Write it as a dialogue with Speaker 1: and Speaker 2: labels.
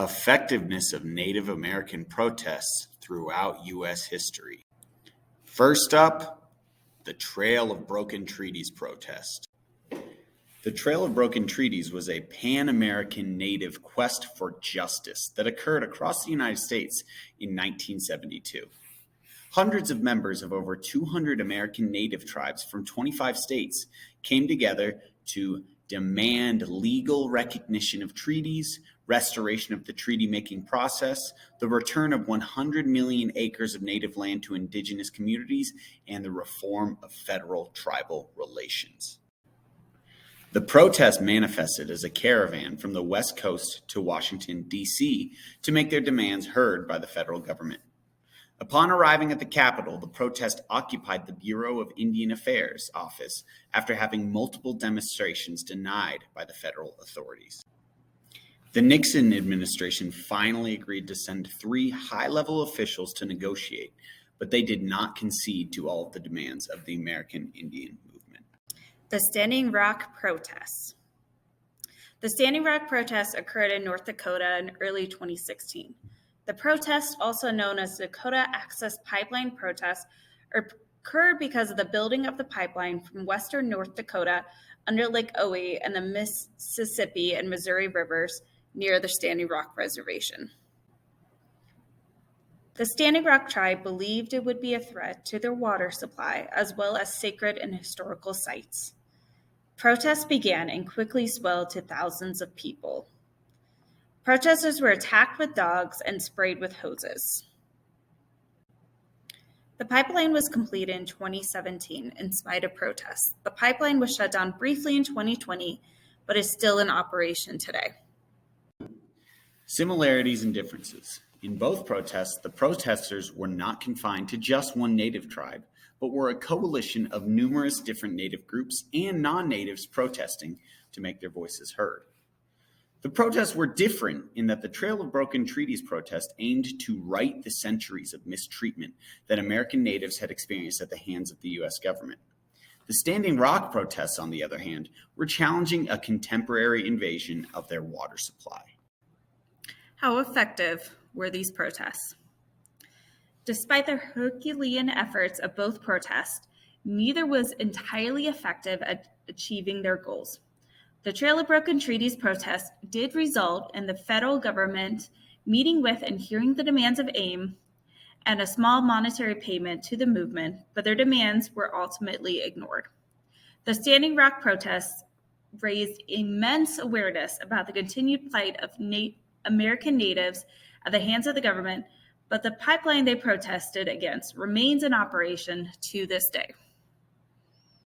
Speaker 1: Effectiveness of Native American protests throughout U.S. history. First up, the Trail of Broken Treaties protest. The Trail of Broken Treaties was a Pan-American Native quest for justice that occurred across the United States in 1972. Hundreds of members of over 200 American Native tribes from 25 states came together to demand legal recognition of treaties, restoration of the treaty-making process, the return of 100 million acres of native land to indigenous communities, and the reform of federal tribal relations. The protest manifested as a caravan from the West Coast to Washington, D.C. to make their demands heard by the federal government. Upon arriving at the Capitol, the protest occupied the Bureau of Indian Affairs office after having multiple demonstrations denied by the federal authorities. The Nixon administration finally agreed to send 3 high-level officials to negotiate, but they did not concede to all of the demands of the American Indian movement.
Speaker 2: The Standing Rock protests. The Standing Rock protests occurred in North Dakota in early 2016. The protest, also known as Dakota Access Pipeline protest, occurred because of the building of the pipeline from western North Dakota under Lake Owie and the Mississippi and Missouri rivers near the Standing Rock Reservation. The Standing Rock tribe believed it would be a threat to their water supply as well as sacred and historical sites. Protests began and quickly swelled to thousands of people. Protesters were attacked with dogs and sprayed with hoses. The pipeline was completed in 2017 in spite of protests. The pipeline was shut down briefly in 2020, but is still in operation today.
Speaker 1: Similarities and differences. In both protests, the protesters were not confined to just one native tribe, but were a coalition of numerous different native groups and non-natives protesting to make their voices heard. The protests were different in that the Trail of Broken Treaties protest aimed to right the centuries of mistreatment that American natives had experienced at the hands of the U.S. government. The Standing Rock protests, on the other hand, were challenging a contemporary invasion of their water supply.
Speaker 2: How effective were these protests? Despite the Herculean efforts of both protests, neither was entirely effective at achieving their goals. The Trail of Broken Treaties protest did result in the federal government meeting with and hearing the demands of AIM and a small monetary payment to the movement, but their demands were ultimately ignored. The Standing Rock protests raised immense awareness about the continued plight of American natives at the hands of the government, but the pipeline they protested against remains in operation to this day.